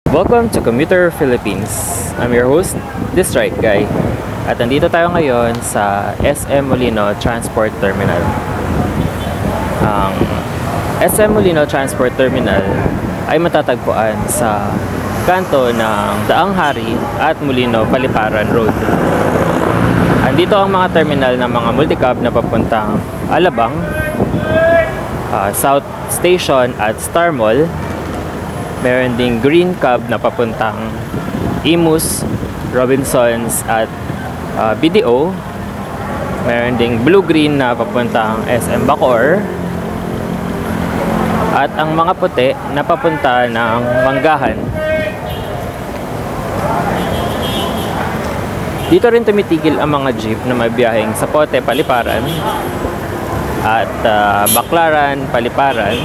Welcome to Commuter Philippines. I'm your host, This Right Guy. At nandito tayo ngayon sa SM Molino Transport Terminal. Ang SM Molino Transport Terminal ay matatagpuan sa kanto ng Daang Hari at Molino Paliparan Road. Andito ang mga terminal ng mga multicab na papuntang Alabang, South Station at Star Mall. Meron ding green cab na papuntang Imus, Robinsons at BDO. Meron ding blue-green na papuntang SM Bacoor. At ang mga puti na papunta ng Manggahan. Dito rin tumitigil ang mga jeep na may biyaheng Zapote, Paliparan at Baclaran, Paliparan,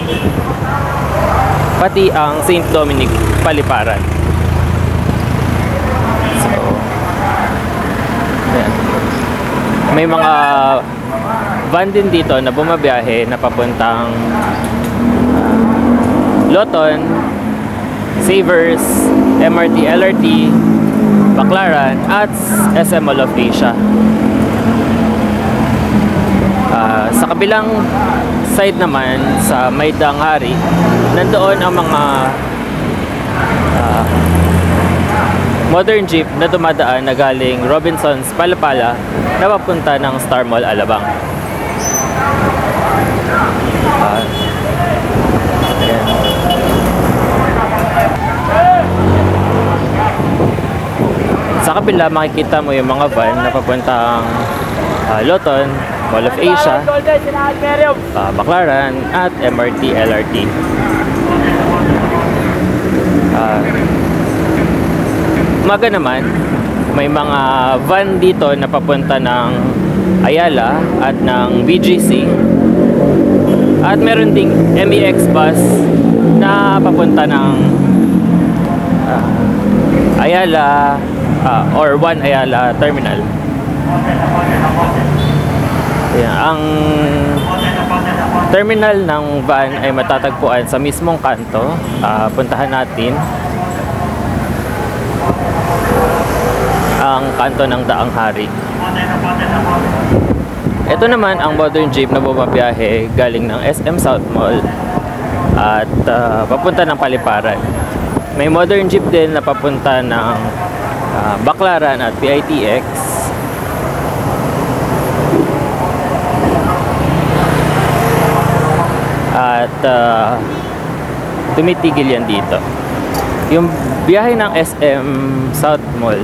pati ang St. Dominic, Paliparan. So, ayan. May mga van din dito na bumabiyahe na papuntang Loton, Savers, MRT, LRT, Baclaran at SM Mall of Asia. Sa kabilang side naman, sa may Daang Hari, nandoon ang mga modern jeep na dumadaan na galing Robinsons, Palapala na papunta ng Star Mall, Alabang. Ayan. Sa kabila, makikita mo yung mga van na papuntang Loton, Mall of Asia, Baclaran at MRT, LRT. Umaga naman, may mga van dito na papunta ng Ayala at ng BGC. At meron ding MEX bus na papunta ng Ayala or One Ayala Terminal. Ayan, ang terminal ng van ay matatagpuan sa mismong kanto. Puntahan natin ang kanto ng Daang Hari. Ito naman ang modern jeep na bumabiyahe galing ng SM South Mall at papunta ng Paliparan. May modern jeep din na papunta ng Baclaran at PITX. At tumitigil yan dito. Yung biyahe ng SM South Mall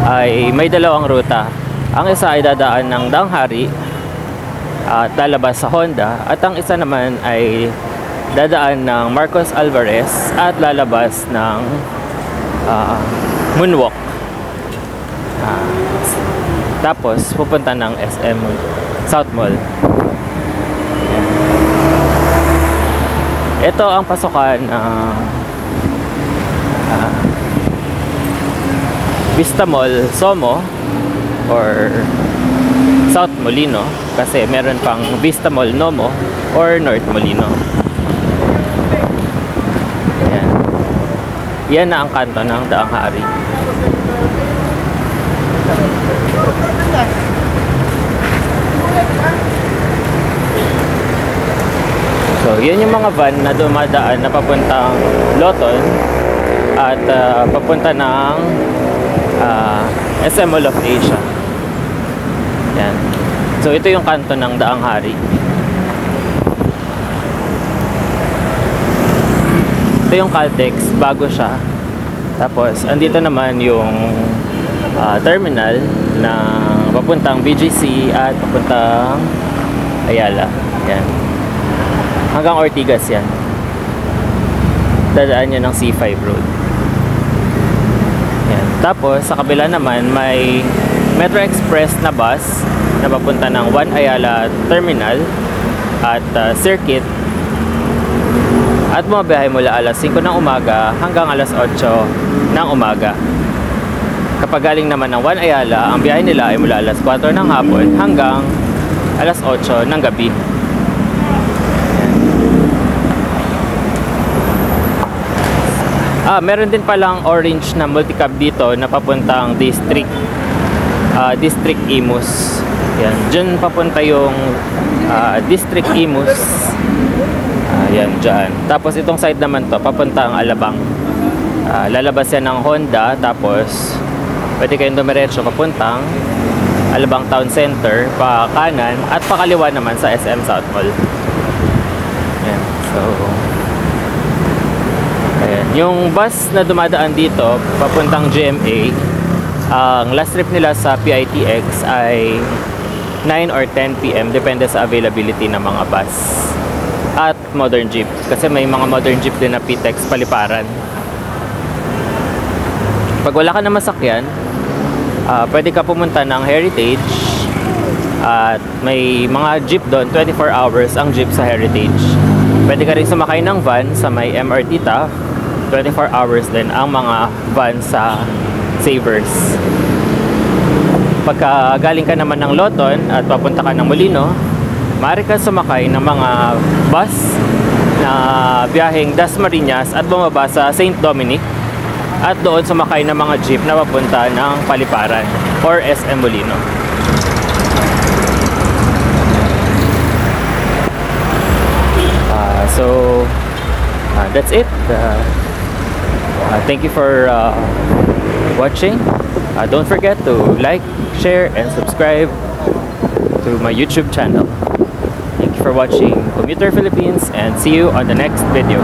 ay may dalawang ruta. Ang isa ay dadaan ng Daang Hari at lalabas sa Honda, at ang isa naman ay dadaan ng Marcos Alvarez at lalabas ng Moonwalk. Tapos pupunta ng SM South Mall. Ito ang pasukan ng Vista Mall, Somo or South Molino, kasi meron pang Vista Mall, Nomo or North Molino. Yan. Yan na ang kanto ng Daang Hari. So, yun yung mga van na dumadaan na papuntang Loton at papunta ng SM Mall of Asia. Yan. So, ito yung kanto ng Daang Hari. Ito yung Caltex, bago siya. Tapos, andito naman yung terminal na papuntang BGC at papuntang Ayala. Yan. Hanggang Ortigas yan. Dadaan nyo ng C5 Road. Yan. Tapos, sa kabila naman, may Metro Express na bus na papunta ng One Ayala Terminal at Circuit. At bumabiyahe mula alas 5 ng umaga hanggang alas 8 ng umaga. Kapag galing naman ng One Ayala, ang biyahe nila ay mula alas 4 ng hapon hanggang alas 8 ng gabi. Meron din palang orange na multicab dito na papuntang District Imus. Yan, dyan papunta yung District Imus. Yan, dyan. Tapos itong side naman to, papuntang Alabang. Lalabas yan ng Honda, tapos pwede kayong dumiretso papuntang Alabang Town Center, pa kanan, at pakaliwa naman sa SM South Mall. Yan, so ayan. Yung bus na dumadaan dito papuntang GMA, ang last trip nila sa PITX ay 9 or 10 PM, depende sa availability ng mga bus at modern jeep, kasi may mga modern jeep din na PTEX paliparan. Pag wala ka na masakyan, pwede ka pumunta ng Heritage, at may mga jeep doon, 24 hours ang jeep sa Heritage. Pwede ka rin sumakay ng van sa may MRT ta, 24 hours din ang mga van sa Savers. Pagka galing ka naman ng Loton at papunta ka ng Molino, maaari ka sumakay ng mga bus na biyaheng Dasmariñas at bumaba sa St. Dominic, at doon sumakay ng mga jeep na papunta ng Paliparan or SM Molino. That's it. Thank you for watching. Don't forget to like, share, and subscribe to my YouTube channel. Thank you for watching Commuter Philippines, and see you on the next video.